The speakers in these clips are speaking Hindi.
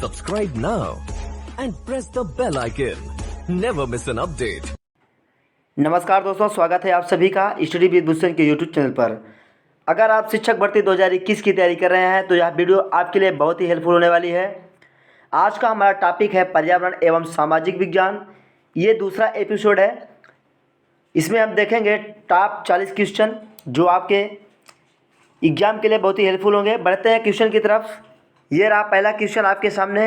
Subscribe now and press the bell icon. Never miss an update. नमस्कार दोस्तों, स्वागत है आप सभी का स्टडी विद भूषण के यूट्यूब चैनल पर। अगर आप शिक्षक भर्ती 2021 की तैयारी कर रहे हैं तो यह वीडियो आपके लिए बहुत ही हेल्पफुल होने वाली है। आज का हमारा टॉपिक है पर्यावरण एवं सामाजिक विज्ञान। ये दूसरा एपिसोड है। इसमें हम देखेंगे टॉप 40 क्वेश्चन जो आपके एग्जाम के लिए बहुत ही हेल्पफुल होंगे। बढ़ते हैं क्वेश्चन की तरफ। ये रहा पहला क्वेश्चन आपके सामने।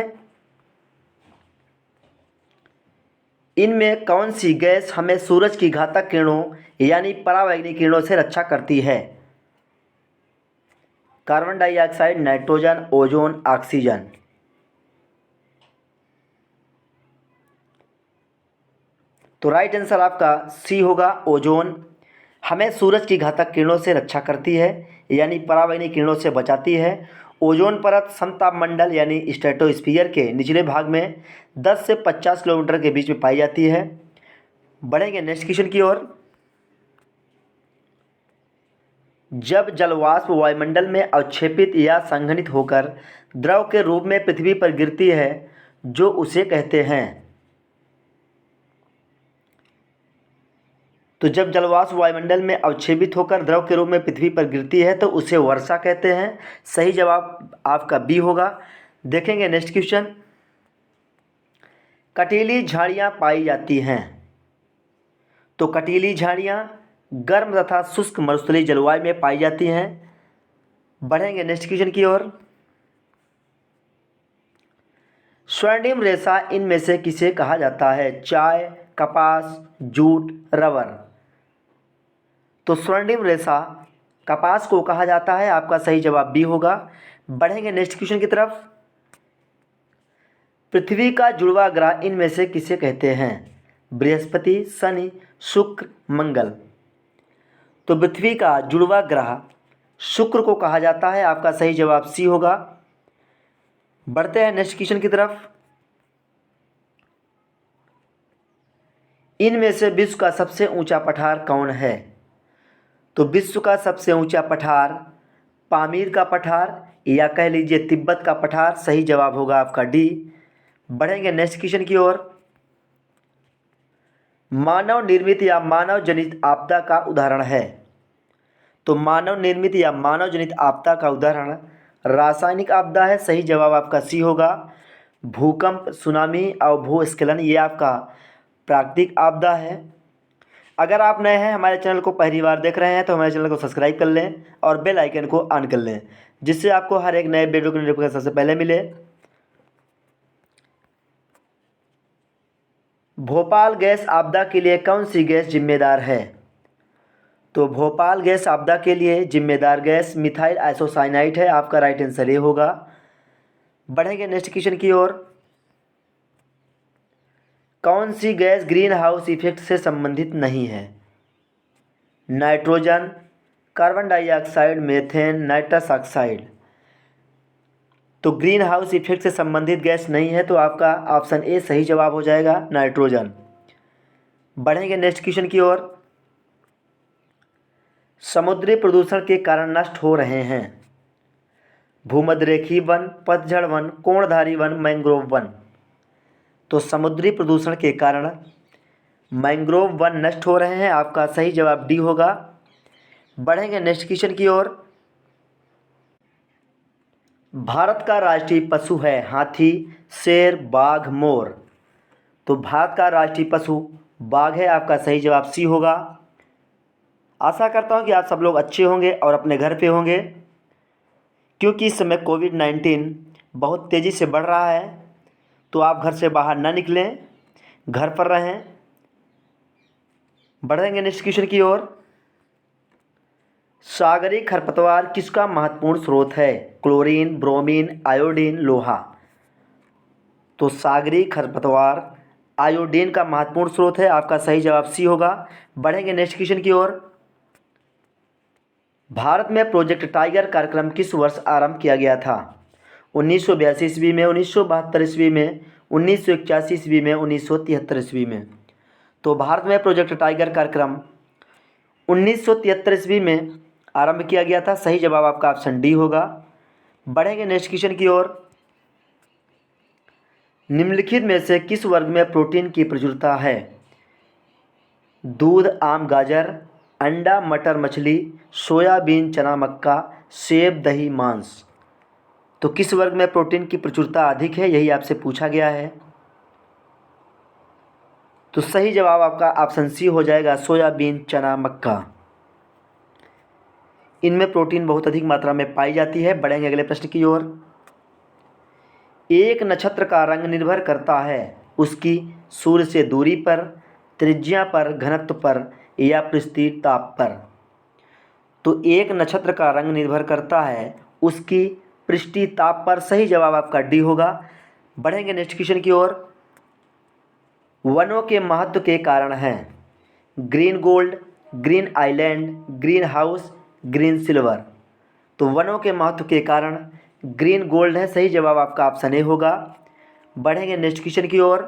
इनमें कौन सी गैस हमें सूरज की घातक किरणों यानी परावैंगनिक किरणों से रक्षा करती है? Carbon dioxide, nitrogen, ozone, oxygen. तो राइट आंसर आपका सी होगा, ओजोन। हमें सूरज की घातक किरणों से रक्षा करती है यानी परावैंगनिक किरणों से बचाती है। ओजोन परत समतापमंडल यानी स्ट्रेटोस्फीयर के निचले भाग में 10 से 50 किलोमीटर के बीच में पाई जाती है। बढ़ेंगे नेक्स्ट क्वेश्चन की ओर। जब जलवाष्प वायुमंडल में अवक्षेपित या संघनित होकर द्रव के रूप में पृथ्वी पर गिरती है जो उसे कहते हैं। तो जब जलवाष्प वायुमंडल में अवक्षेपित होकर द्रव के रूप में पृथ्वी पर गिरती है तो उसे वर्षा कहते हैं। सही जवाब आपका बी होगा। देखेंगे नेक्स्ट क्वेश्चन। कटीली झाड़ियाँ पाई जाती हैं। तो कटीली झाड़ियाँ गर्म तथा शुष्क मरुस्थलीय जलवायु में पाई जाती हैं। बढ़ेंगे नेक्स्ट क्वेश्चन की ओर। स्वर्णिम रेशा इनमें से किसे कहा जाता है? चाय, कपास, जूट, रबर। तो स्वर्णिम रेशा कपास को कहा जाता है। आपका सही जवाब बी होगा। बढ़ेंगे नेक्स्ट क्वेश्चन की तरफ। पृथ्वी का जुड़वा ग्रह इनमें से किसे कहते हैं? बृहस्पति, शनि, शुक्र, मंगल। तो पृथ्वी का जुड़वा ग्रह शुक्र को कहा जाता है। आपका सही जवाब सी होगा। बढ़ते हैं नेक्स्ट क्वेश्चन की तरफ। इनमें से विश्व का सबसे ऊंचा पठार कौन है? तो विश्व का सबसे ऊंचा पठार पामीर का पठार या कह लीजिए तिब्बत का पठार। सही जवाब होगा आपका डी। बढ़ेंगे नेक्स्ट क्वेश्चन की ओर। मानव निर्मित या मानव जनित आपदा का उदाहरण है। तो मानव निर्मित या मानव जनित आपदा का उदाहरण रासायनिक आपदा है। सही जवाब आपका सी होगा। भूकंप, सुनामी और भूस्खलन ये आपका प्राकृतिक आपदा है। अगर आप नए हैं, हमारे चैनल को पहली बार देख रहे हैं तो हमारे चैनल को सब्सक्राइब कर लें और बेल आइकन को ऑन कर लें जिससे आपको हर एक नए वीडियो की नोटिफिकेशन सबसे पहले मिले। भोपाल गैस आपदा के लिए कौन सी गैस जिम्मेदार है? तो भोपाल गैस आपदा के लिए जिम्मेदार गैस मिथाइल आइसोसाइनाइड है। आपका राइट आंसर ये होगा। बढ़ेंगे नेक्स्ट क्वेश्चन की ओर। कौन सी गैस ग्रीन हाउस इफेक्ट से संबंधित नहीं है? Nitrogen, carbon dioxide, methane, nitrous oxide. तो ग्रीन हाउस इफेक्ट से संबंधित गैस नहीं है तो आपका ऑप्शन ए सही जवाब हो जाएगा, नाइट्रोजन। बढ़ेंगे नेक्स्ट क्वेश्चन की ओर। समुद्री प्रदूषण के कारण नष्ट हो रहे हैं। भूमध्यरेखीय वन, पतझड़ वन, कोणधारी वन, मैंग्रोव वन। तो समुद्री प्रदूषण के कारण मैंग्रोव वन नष्ट हो रहे हैं। आपका सही जवाब डी होगा। बढ़ेंगे नेक्स्ट क्वेश्चन की ओर। भारत का राष्ट्रीय पशु है हाथी, शेर, बाघ, मोर। तो भारत का राष्ट्रीय पशु बाघ है। आपका सही जवाब सी होगा। आशा करता हूं कि आप सब लोग अच्छे होंगे और अपने घर पे होंगे क्योंकि इस समय कोविड-19 बहुत तेज़ी से बढ़ रहा है। तो आप घर से बाहर ना निकलें, घर पर रहें। बढ़ेंगे नेक्स्ट क्वेश्चन की ओर। सागरीय खरपतवार किसका महत्वपूर्ण स्रोत है? क्लोरीन, ब्रोमीन, आयोडीन, लोहा। तो सागरीय खरपतवार आयोडीन का महत्वपूर्ण स्रोत है। आपका सही जवाब सी होगा। बढ़ेंगे नेक्स्ट क्वेश्चन की ओर। भारत में प्रोजेक्ट टाइगर कार्यक्रम किस वर्ष आरंभ किया गया था? 1982 ईस्वी में, 1972 ईस्वी में, 1981 ईस्वी में, 1973 ईस्वी में। तो भारत में प्रोजेक्ट टाइगर कार्यक्रम 1973 ईस्वी में आरंभ किया गया था। सही जवाब आपका ऑप्शन डी होगा। बढ़ेंगे नेक्स्ट क्वेश्चन की ओर। निम्नलिखित में से किस वर्ग में प्रोटीन की प्रचुरता है? दूध, आम, गाजर, अंडा, मटर, मछली, सोयाबीन, चना, मक्का, सेब, दही, मांस। तो किस वर्ग में प्रोटीन की प्रचुरता अधिक है, यही आपसे पूछा गया है। तो सही जवाब आपका ऑप्शन सी हो जाएगा, सोयाबीन, चना, मक्का। इनमें प्रोटीन बहुत अधिक मात्रा में पाई जाती है। बढ़ेंगे अगले प्रश्न की ओर। एक नक्षत्र का रंग निर्भर करता है उसकी सूर्य से दूरी पर, त्रिज्या पर, घनत्व पर या पृथ्वी ताप पर। तो एक नक्षत्र का रंग निर्भर करता है उसकी पृष्ठीय ताप पर। सही जवाब आपका डी होगा। बढ़ेंगे नेक्स्ट क्वेश्चन की ओर। वनों के महत्व के कारण हैं green gold, green island, green house, green silver. तो वनों के महत्व के कारण ग्रीन गोल्ड है। सही जवाब आपका ऑप्शन ए होगा। बढ़ेंगे नेक्स्ट क्वेश्चन की ओर।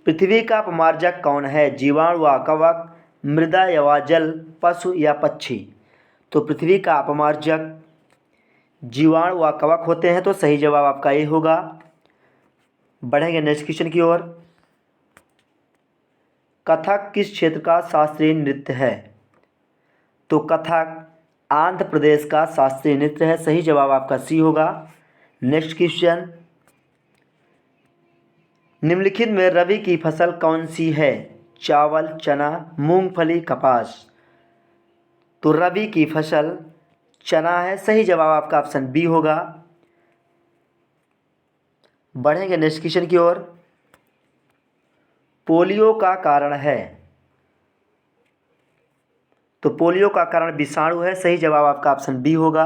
पृथ्वी का अपमार्जक कौन है? जीवाणु व कवक, मृदा या जल, पशु या पक्षी। तो पृथ्वी का अपमार्जक जीवाणु व कवक होते हैं। तो सही जवाब आपका ए होगा। बढ़ेंगे नेक्स्ट क्वेश्चन की ओर। कथक किस क्षेत्र का शास्त्रीय नृत्य है? तो कथक आंध्र प्रदेश का शास्त्रीय नृत्य है। सही जवाब आपका सी होगा। Next question. निम्नलिखित में रबी की फसल कौन सी है? चावल, चना, मूंगफली, कपास। तो रबी की फसल चना है। सही जवाब आपका ऑप्शन बी होगा। बढ़ेंगे नेक्स्ट क्वेश्चन की ओर। पोलियो का कारण है? तो पोलियो का कारण विषाणु है। सही जवाब आपका ऑप्शन बी होगा।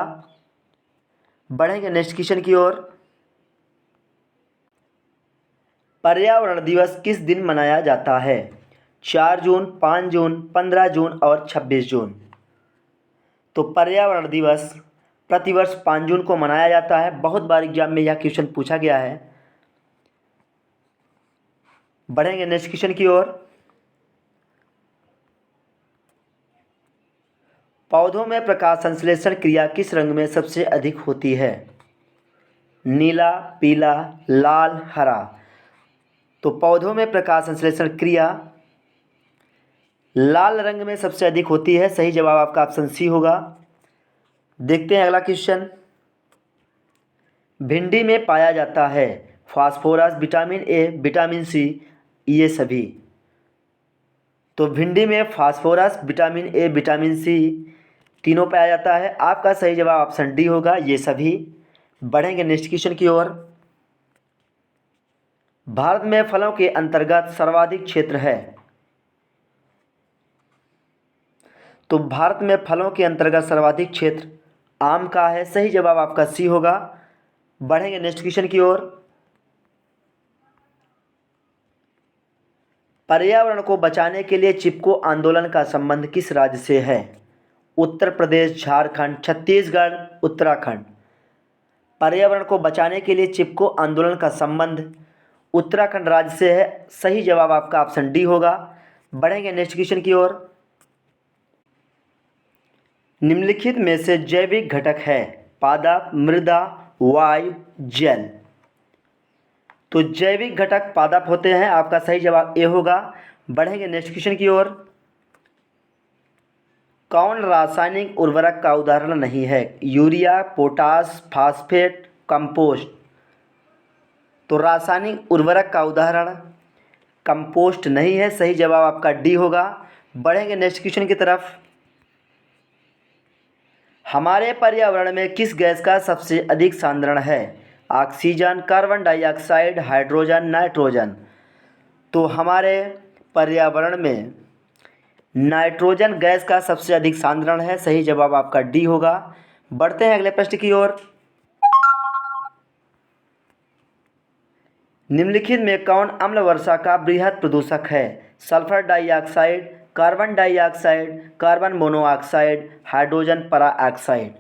बढ़ेंगे नेक्स्ट क्वेश्चन की ओर। पर्यावरण दिवस किस दिन मनाया जाता है? 4 जून, 5 जून, 15 जून और 26 जून। तो पर्यावरण दिवस प्रतिवर्ष 5 जून को मनाया जाता है। बहुत बार एग्जाम में यह क्वेश्चन पूछा गया है। बढ़ेंगे नेक्स्ट क्वेश्चन की ओर। पौधों में प्रकाश संश्लेषण क्रिया किस रंग में सबसे अधिक होती है? नीला, पीला, लाल, हरा। तो पौधों में प्रकाश संश्लेषण क्रिया लाल रंग में सबसे अधिक होती है। सही जवाब आपका ऑप्शन सी होगा। देखते हैं अगला क्वेश्चन। भिंडी में पाया जाता है phosphorus, vitamin A, vitamin C, ये सभी। तो भिंडी में phosphorus, vitamin A, vitamin C तीनों पाया जाता है। आपका सही जवाब ऑप्शन डी होगा, ये सभी। बढ़ेंगे नेक्स्ट क्वेश्चन की ओर। भारत में फलों के अंतर्गत सर्वाधिक क्षेत्र है? तो भारत में फलों के अंतर्गत सर्वाधिक क्षेत्र आम का है। सही जवाब आपका सी होगा। बढ़ेंगे नेक्स्ट क्वेश्चन की ओर। पर्यावरण को बचाने के लिए चिपको आंदोलन का संबंध किस राज्य से है? उत्तर प्रदेश, झारखंड, छत्तीसगढ़, उत्तराखंड। पर्यावरण को बचाने के लिए चिपको आंदोलन का संबंध उत्तराखंड राज्य से है। सही जवाब आपका ऑप्शन डी होगा। बढ़ेंगे नेक्स्ट क्वेश्चन की ओर। निम्नलिखित में से जैविक घटक है पादप, मृदा, वायु, जल। तो जैविक घटक पादप होते हैं। आपका सही जवाब ए होगा। बढ़ेंगे नेक्स्ट क्वेश्चन की ओर। कौन रासायनिक उर्वरक का उदाहरण नहीं है? Urea, potash, phosphate, compost. तो रासायनिक उर्वरक का उदाहरण कंपोस्ट नहीं है। सही जवाब आपका डी होगा। बढ़ेंगे नेक्स्ट क्वेश्चन की तरफ। हमारे पर्यावरण में किस गैस का सबसे अधिक सांद्रण है? Oxygen, carbon dioxide, hydrogen, nitrogen. तो हमारे पर्यावरण में नाइट्रोजन गैस का सबसे अधिक सांद्रण है। सही जवाब आपका डी होगा। बढ़ते हैं अगले प्रश्न की ओर। निम्नलिखित में कौन अम्ल वर्षा का बृहद प्रदूषक है? Sulphur dioxide, carbon dioxide, carbon monoxide, hydrogen peroxide.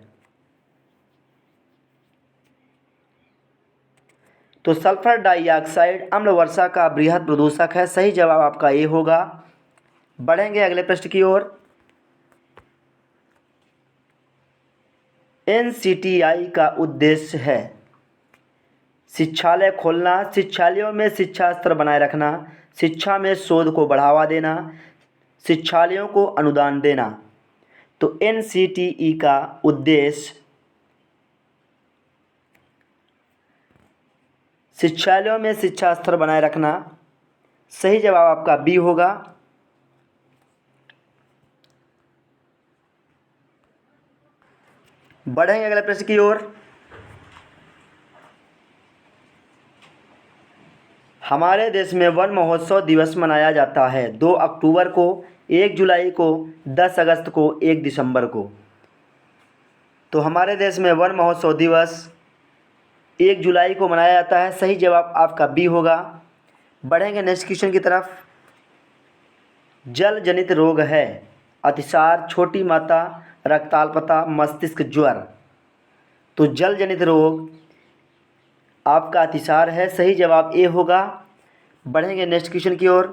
तो सल्फर डाइऑक्साइड अम्ल वर्षा का बृहद प्रदूषक है। सही जवाब आपका ए होगा। बढ़ेंगे अगले प्रश्न की ओर। एनसीटीआई का उद्देश्य है शिक्षालय खोलना, शिक्षालयों में शिक्षा स्तर बनाए रखना, शिक्षा में शोध को बढ़ावा देना, शिक्षालयों को अनुदान देना। तो एनसीटीई का उद्देश्य शिक्षालयों में शिक्षा स्तर बनाए रखना। सही जवाब आपका बी होगा। बढ़ेंगे अगले प्रश्न की ओर। हमारे देश में वन महोत्सव दिवस मनाया जाता है 2 अक्टूबर को, 1 जुलाई को, 10 अगस्त को, 1 दिसंबर को। तो हमारे देश में वन महोत्सव दिवस 1 जुलाई को मनाया जाता है। सही जवाब आपका बी होगा। बढ़ेंगे नेक्स्ट क्वेश्चन की तरफ। जल जनित रोग है अतिसार, छोटी माता, रक्ताल्पता, मस्तिष्क ज्वर। तो जल जनित रोग आपका अतिसार है। सही जवाब ए होगा। बढ़ेंगे नेक्स्ट क्वेश्चन की ओर।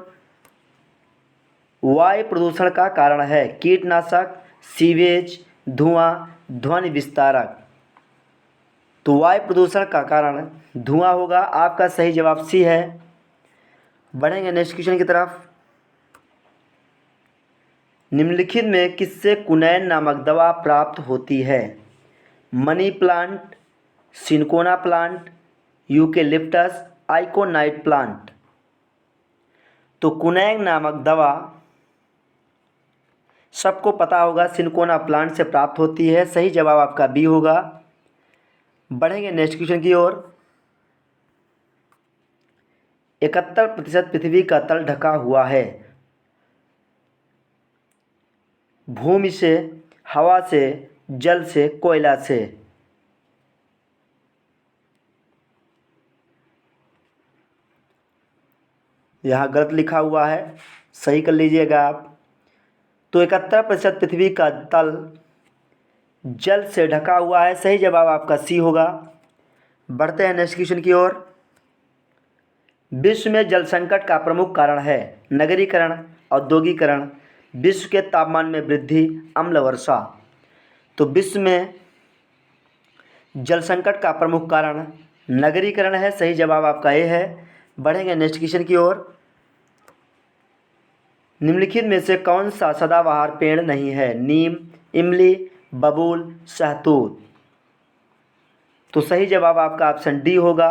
वायु प्रदूषण का कारण है कीटनाशक, सीवेज, धुआं, ध्वनि विस्तारक। तो वायु प्रदूषण का कारण धुआं होगा। आपका सही जवाब सी है। बढ़ेंगे नेक्स्ट क्वेश्चन की तरफ। निम्नलिखित में किससे कुनैन नामक दवा प्राप्त होती है? Money plant, cinchona plant, eucalyptus, aconite plant. तो कुनैन नामक दवा सबको पता होगा सिनकोना प्लांट से प्राप्त होती है। सही जवाब आपका बी होगा। बढ़ेंगे नेक्स्ट क्वेश्चन की ओर। 71% पृथ्वी का तल ढका हुआ है भूमि से, हवा से, जल से, कोयला से। यहाँ गलत लिखा हुआ है, सही कर लीजिएगा आप। तो 71% पृथ्वी का तल जल से ढका हुआ है। सही जवाब आपका सी होगा। बढ़ते हैं नेक्स्ट क्वेश्चन की ओर। विश्व में जल संकट का प्रमुख कारण है नगरीकरण, औद्योगिकरण, विश्व के तापमान में वृद्धि, अम्ल वर्षा। तो विश्व में जल संकट का प्रमुख कारण नगरीकरण है। सही जवाब आपका ए है। बढ़ेंगे नेक्स्ट क्वेश्चन की ओर। निम्नलिखित में से कौन सा सदाबहार पेड़ नहीं है? नीम, इमली, बबूल, शहतूत। तो सही जवाब आपका ऑप्शन डी होगा।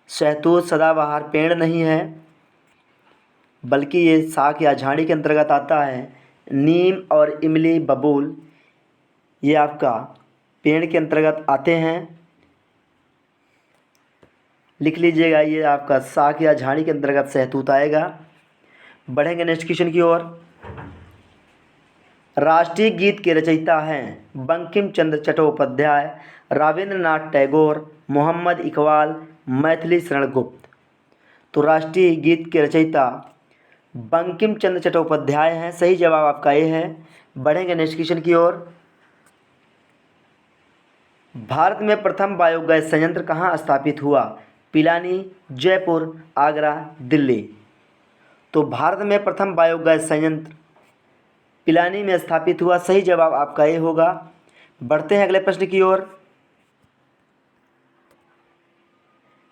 शहतूत सदाबहार पेड़ नहीं है, बल्कि ये साग या झाड़ी के अंतर्गत आता है। नीम और इमली, बबूल ये आपका पेड़ के अंतर्गत आते हैं। लिख लीजिएगा, ये आपका साग या झाड़ी के अंतर्गत शहतूत आएगा। बढ़ेंगे नेक्स्ट क्वेश्चन की ओर। राष्ट्रीय गीत के रचयिता हैं बंकिम चंद्र चट्टोपाध्याय, रविंद्रनाथ टैगोर, मोहम्मद इकबाल, मैथिली शरण गुप्त। तो राष्ट्रीय गीत के रचयिता बंकिम चंद्र चट्टोपाध्याय हैं। सही जवाब आपका ये है। बढ़ेंगे नेक्स्ट क्वेश्चन की ओर। भारत में प्रथम बायोगैस संयंत्र कहाँ स्थापित हुआ? पिलानी, जयपुर, आगरा, दिल्ली। तो भारत में प्रथम बायोगैस संयंत्र पिलानी में स्थापित हुआ। सही जवाब आपका ये होगा। बढ़ते हैं अगले प्रश्न की ओर।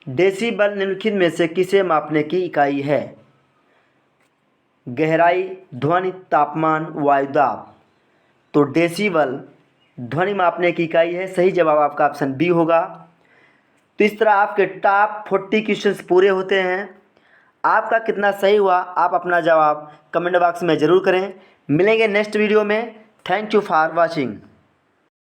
डेसिबल निम्नलिखित में से किसे मापने की इकाई है? गहराई, ध्वनि, तापमान, वायुदाब। तो डेसिबल ध्वनि मापने की इकाई है। सही जवाब आपका ऑप्शन बी होगा। तो इस तरह आपके टॉप 40 क्वेश्चंस पूरे होते हैं। आपका कितना सही हुआ आप अपना जवाब कमेंट बॉक्स में ज़रूर करें। मिलेंगे नेक्स्ट वीडियो में। Thank you for watching.